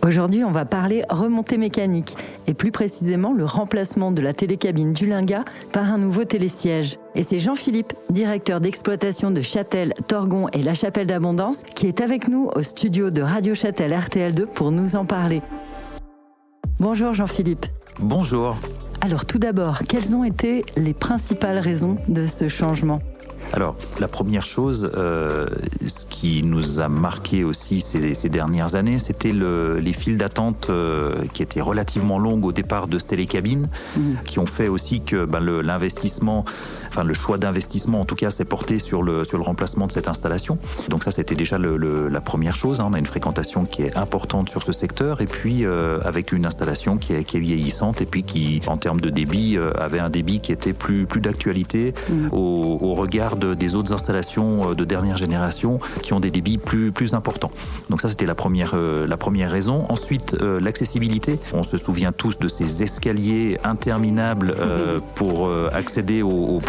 Aujourd'hui, on va parler remontée mécanique et plus précisément le remplacement de la télécabine du Linga par un nouveau télésiège. Et c'est Jean-Philippe, directeur d'exploitation de Châtel, Torgon et La Chapelle d'Abondance, qui est avec nous au studio de Radio Châtel RTL2 pour nous en parler. Bonjour Jean-Philippe. Bonjour. Alors tout d'abord, quelles ont été les principales raisons de ce changement ? Alors, la première chose, ce qui nous a marqué aussi ces dernières années, c'était les files d'attente qui étaient relativement longues au départ de cette télécabine, qui ont fait aussi que l'investissement, enfin le choix d'investissement en tout cas, s'est porté sur le remplacement de cette installation. Donc ça, c'était déjà la première chose. On a une fréquentation qui est importante sur ce secteur, et puis avec une installation qui est vieillissante, et puis qui, en termes de débit, avait un débit qui était plus d'actualité au regard des autres installations de dernière génération qui ont des débits plus importants. Donc ça, c'était la première raison. Ensuite, l'accessibilité. On se souvient tous de ces escaliers interminables pour accéder au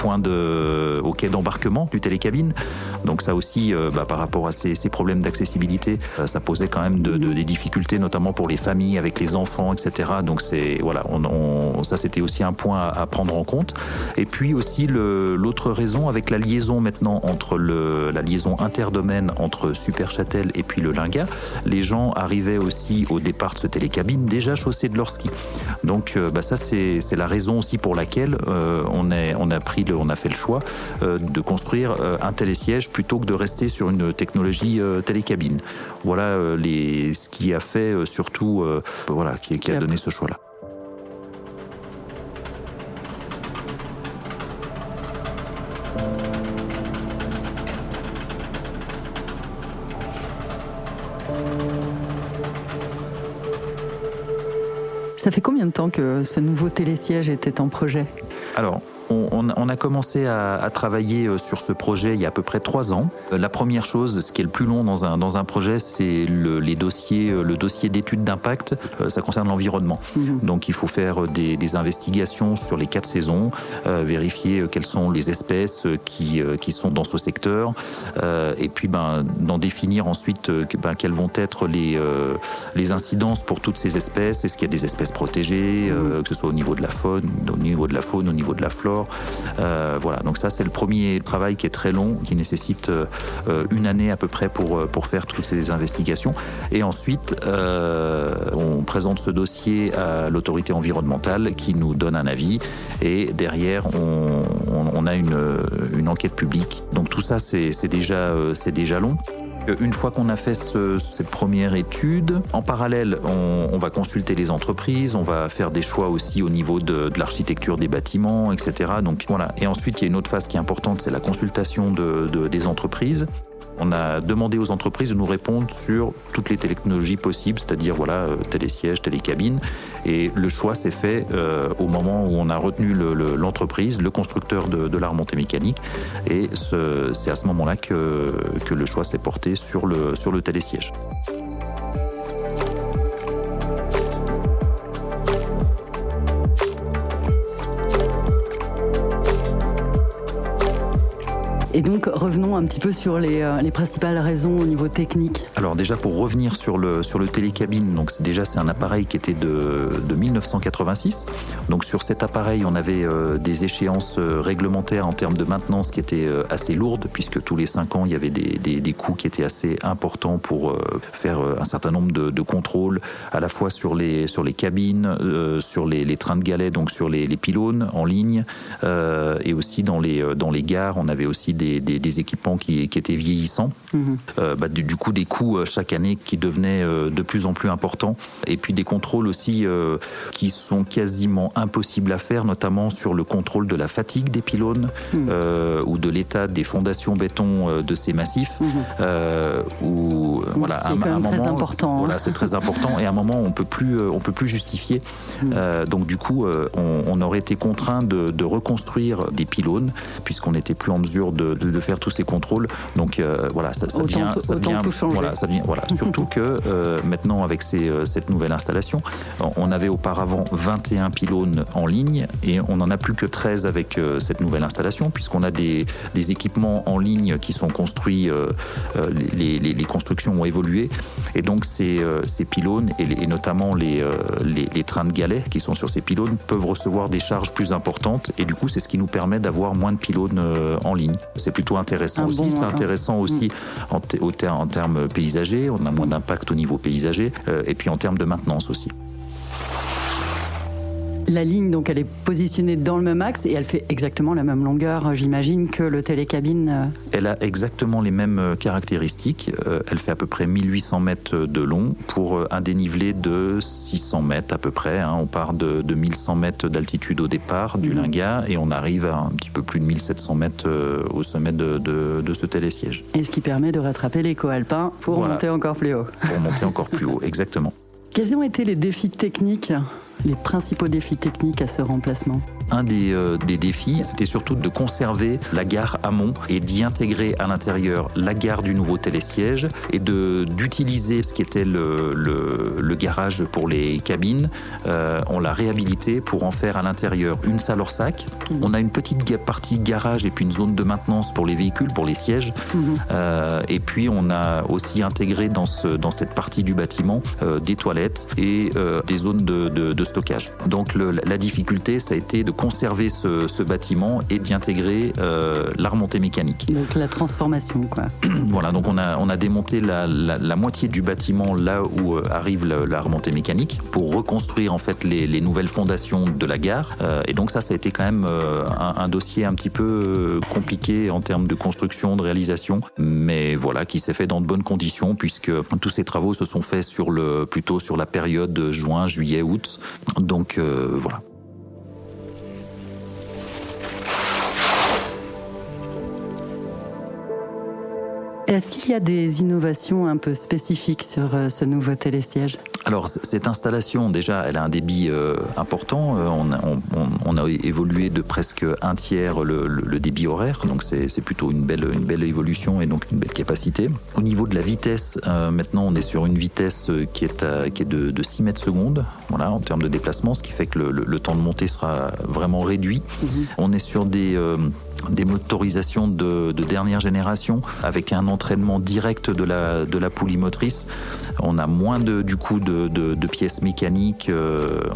quai d'embarquement du télécabine. Donc ça aussi, par rapport à ces problèmes d'accessibilité, ça posait quand même des difficultés, notamment pour les familles avec les enfants, etc. Donc ça c'était aussi un point à prendre en compte. Et puis aussi l'autre raison avec la liaison maintenant entre la liaison interdomaine entre Super Châtel et puis le Linga, les gens arrivaient aussi au départ de ce télécabine déjà chaussés de leur ski. Donc ça c'est la raison aussi pour laquelle on a fait le choix de construire un télésiège plutôt que de rester sur une technologie télécabine. Voilà ce qui a fait surtout qui a donné ce choix-là. Ça fait combien de temps que ce nouveau télésiège était en projet ? Alors, on a commencé à travailler sur ce projet il y a à peu près 3 ans. La première chose, ce qui est le plus long dans un projet, c'est le dossier d'études d'impact. Ça concerne l'environnement. Donc il faut faire des investigations sur les 4 saisons, vérifier quelles sont les espèces qui sont dans ce secteur, et puis d'en définir ensuite quelles vont être les incidences pour toutes ces espèces. Est-ce qu'il y a des espèces protégées, que ce soit au niveau de la faune, au niveau de la flore. Donc ça, c'est le premier travail qui est très long, qui nécessite une année à peu près pour faire toutes ces investigations. Et ensuite, on présente ce dossier à l'autorité environnementale qui nous donne un avis. Et derrière, on a une enquête publique. Donc tout ça, c'est déjà long. Une fois qu'on a fait cette première étude, en parallèle, on va consulter les entreprises, on va faire des choix aussi au niveau de l'architecture des bâtiments, etc. Donc voilà. Et ensuite, il y a une autre phase qui est importante, c'est la consultation des entreprises. On a demandé aux entreprises de nous répondre sur toutes les technologies possibles, c'est-à-dire télésiège, télécabine. Et le choix s'est fait au moment où on a retenu l'entreprise, le constructeur de la remontée mécanique. Et c'est à ce moment-là que le choix s'est porté sur le télésiège. Et donc, revenons un petit peu sur les principales raisons au niveau technique. Alors déjà, pour revenir sur le télécabine, donc c'est un appareil qui était de 1986. Donc sur cet appareil, on avait des échéances réglementaires en termes de maintenance qui étaient assez lourdes, puisque tous les 5 ans, il y avait des coûts qui étaient assez importants pour faire un certain nombre de contrôles, à la fois sur les cabines, sur les trains de galets, donc sur les pylônes en ligne, et aussi dans les gares, on avait aussi des équipements qui étaient vieillissants. Du coup, des coûts chaque année qui devenaient de plus en plus importants. Et puis des contrôles aussi qui sont quasiment impossibles à faire, notamment sur le contrôle de la fatigue des pylônes ou de l'état des fondations béton de ces massifs. C'est quand même très important. Voilà, c'est très important. Et à un moment, on peut plus justifier. Donc du coup, on aurait été contraint de reconstruire des pylônes, puisqu'on n'était plus en mesure de de faire tous ces contrôles. Donc voilà, ça vient tout changer. Voilà, surtout que maintenant avec cette nouvelle installation, on avait auparavant 21 pylônes en ligne et on n'en a plus que 13 avec cette nouvelle installation, puisqu'on a des équipements en ligne qui sont construits, les constructions ont évolué, et donc ces pylônes et notamment les trains de galets qui sont sur ces pylônes peuvent recevoir des charges plus importantes, et du coup c'est ce qui nous permet d'avoir moins de pylônes en ligne. C'est plutôt intéressant aussi. C'est intéressant aussi en termes paysagers, on a moins d'impact au niveau paysager, et puis en termes de maintenance aussi. La ligne, donc, elle est positionnée dans le même axe et elle fait exactement la même longueur, j'imagine, que le télécabine. Elle a exactement les mêmes caractéristiques. Elle fait à peu près 1800 mètres de long pour un dénivelé de 600 mètres à peu près. On part de 1100 mètres d'altitude au départ du Linga et on arrive à un petit peu plus de 1700 mètres au sommet de ce télésiège. Et ce qui permet de rattraper l'écho alpin pour monter encore plus haut. Pour monter encore plus haut, exactement. Quels ont été les défis techniques, les principaux défis techniques à ce remplacement ? Un des défis, c'était surtout de conserver la gare amont et d'y intégrer à l'intérieur la gare du nouveau télésiège et d'utiliser ce qui était le garage pour les cabines. On l'a réhabilité pour en faire à l'intérieur une salle hors sac. On a une petite partie garage et puis une zone de maintenance pour les véhicules, pour les sièges. Et puis on a aussi intégré dans cette partie du bâtiment des toilettes et des zones de stockage. Donc la difficulté, ça a été de conserver ce bâtiment et d'y intégrer la remontée mécanique. Donc la transformation, quoi. Voilà, donc on a démonté la moitié du bâtiment là où arrive la remontée mécanique pour reconstruire en fait les nouvelles fondations de la gare. Et donc ça a été quand même un dossier un petit peu compliqué en termes de construction, de réalisation, mais voilà, qui s'est fait dans de bonnes conditions puisque tous ces travaux se sont faits plutôt sur la période juin, juillet, août. Donc voilà. Est-ce qu'il y a des innovations un peu spécifiques sur ce nouveau télésiège ? Alors, cette installation, déjà, elle a un débit important. On a évolué de presque un tiers le débit horaire, donc c'est plutôt une belle évolution et donc une belle capacité. Au niveau de la vitesse, maintenant, on est sur une vitesse qui est de 6 mètres secondes, voilà, en termes de déplacement, ce qui fait que le temps de montée sera vraiment réduit. On est sur des motorisations de dernière génération avec un entraînement direct de la poulie motrice. On a moins de pièces mécaniques,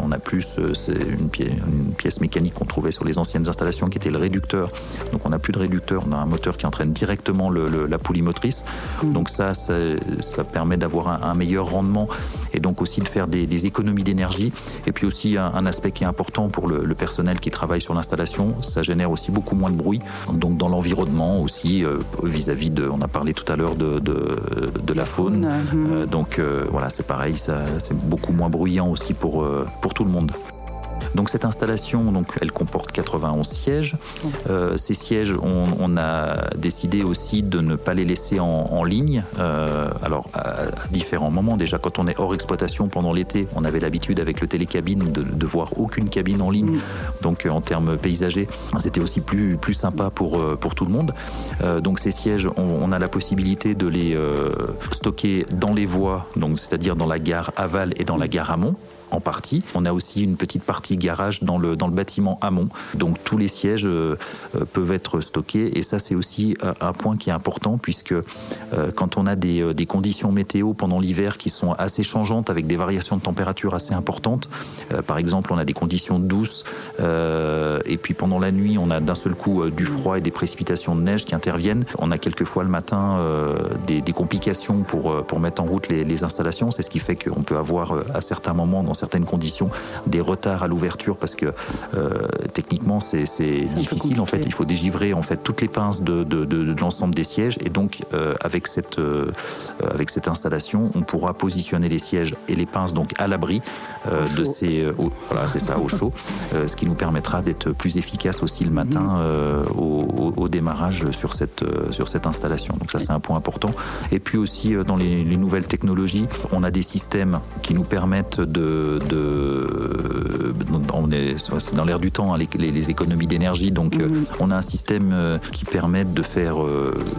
on a plus une pièce mécanique qu'on trouvait sur les anciennes installations qui était le réducteur. Donc on n'a plus de réducteur, on a un moteur qui entraîne directement la poulie motrice. Donc ça permet d'avoir un meilleur rendement et donc aussi de faire des économies d'énergie. Et puis aussi un aspect qui est important pour le personnel qui travaille sur l'installation, ça génère aussi beaucoup moins de bruit. Donc dans l'environnement aussi, vis-à-vis on a parlé tout à l'heure de la faune. Donc voilà, c'est pareil, c'est beaucoup moins bruyant aussi pour tout le monde. Donc cette installation, elle comporte 91 sièges. Ces sièges, on a décidé aussi de ne pas les laisser en ligne. Alors à différents moments, déjà quand on est hors exploitation pendant l'été, on avait l'habitude avec le télécabine de voir aucune cabine en ligne. Donc en termes paysagers, c'était aussi plus sympa pour tout le monde. Donc ces sièges, on a la possibilité de les stocker dans les voies, donc c'est-à-dire dans la gare aval et dans la gare amont. En partie. On a aussi une petite partie garage dans le bâtiment amont. Donc tous les sièges peuvent être stockés et ça c'est aussi un point qui est important puisque quand on a des conditions météo pendant l'hiver qui sont assez changeantes avec des variations de température assez importantes, par exemple on a des conditions douces et puis pendant la nuit on a d'un seul coup du froid et des précipitations de neige qui interviennent. On a quelquefois le matin des complications pour mettre en route les installations. C'est ce qui fait qu'on peut avoir à certains moments dans certaines conditions des retards à l'ouverture parce que techniquement c'est difficile en fait. Il faut dégivrer en fait toutes les pinces de l'ensemble des sièges et donc avec cette installation on pourra positionner les sièges et les pinces donc à l'abri de ces voilà c'est ça au chaud, ce qui nous permettra d'être plus efficace aussi le matin au démarrage sur cette installation. Donc ça c'est un point important. Et puis aussi dans les nouvelles technologies, on a des systèmes qui nous permettent de c'est dans l'air du temps, hein, les économies d'énergie. Donc on a un système qui permet de faire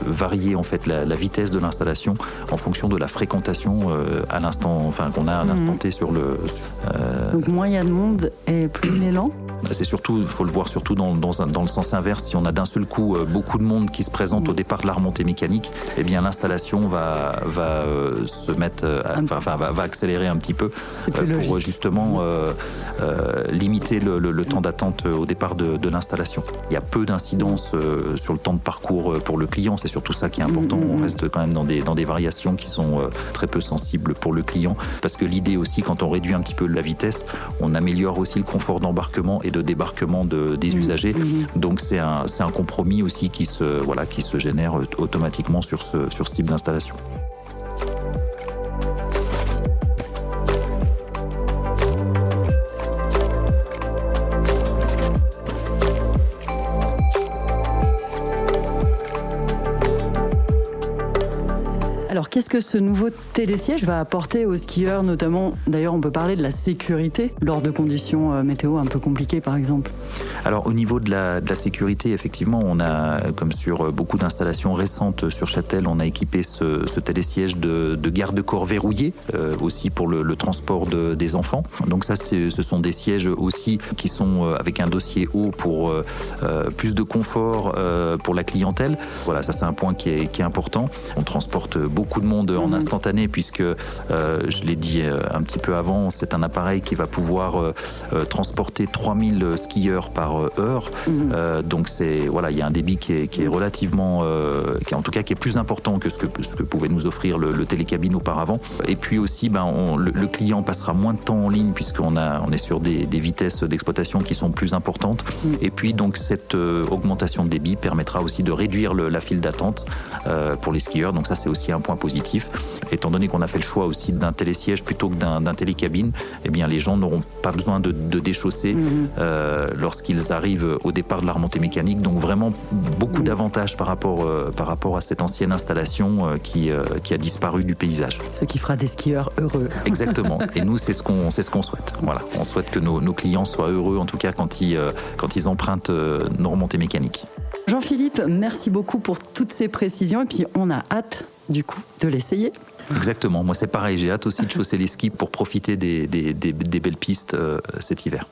varier en fait la vitesse de l'installation en fonction de la fréquentation à l'instant, enfin qu'on a à l'instant T sur le. Donc moins il y a de monde et plus il est lent. C'est surtout, il faut le voir surtout dans le sens inverse. Si on a d'un seul coup beaucoup de monde qui se présente au départ de la remontée mécanique, eh bien l'installation va se mettre, va accélérer un petit peu pour justement limiter le temps d'attente au départ de l'installation. Il y a peu d'incidence sur le temps de parcours pour le client, c'est surtout ça qui est important. On reste quand même dans des variations qui sont très peu sensibles pour le client, parce que l'idée aussi, quand on réduit un petit peu la vitesse, on améliore aussi le confort d'embarquement et de débarquement des usagers. Donc c'est un compromis aussi qui se génère automatiquement sur ce type d'installation. Alors, qu'est-ce que ce nouveau télésiège va apporter aux skieurs, notamment, d'ailleurs, on peut parler de la sécurité lors de conditions météo un peu compliquées, par exemple? Alors, au niveau de la sécurité, effectivement, on a, comme sur beaucoup d'installations récentes sur Châtel, on a équipé ce télésiège de garde-corps verrouillés, aussi pour le transport des enfants. Donc ça, ce sont des sièges aussi qui sont avec un dossier haut pour plus de confort pour la clientèle. Voilà, ça c'est un point qui est important. On transporte beaucoup de monde en instantané, puisque je l'ai dit un petit peu avant, c'est un appareil qui va pouvoir transporter 3000 skieurs par heure. Donc il y a un débit qui est relativement, qui est plus important que ce que pouvait nous offrir le télécabine auparavant. Et puis aussi, le client passera moins de temps en ligne, puisqu'on est sur des vitesses d'exploitation qui sont plus importantes. Et puis donc cette augmentation de débit permettra aussi de réduire la file d'attente pour les skieurs. Donc ça, c'est aussi un point positif. Étant donné qu'on a fait le choix aussi d'un télésiège plutôt que d'un télécabine, eh bien les gens n'auront pas besoin de déchausser lorsqu'ils arrivent au départ de la remontée mécanique. Donc vraiment beaucoup d'avantages par rapport à cette ancienne installation qui a disparu du paysage. Ce qui fera des skieurs heureux. Exactement. Et nous, c'est ce qu'on souhaite. Voilà. On souhaite que nos clients soient heureux, en tout cas quand ils empruntent nos remontées mécaniques. Jean-Philippe, merci beaucoup pour toutes ces précisions. Et puis on a hâte, du coup, de l'essayer. Exactement. Moi, c'est pareil. J'ai hâte aussi de chausser les skis pour profiter des belles pistes cet hiver.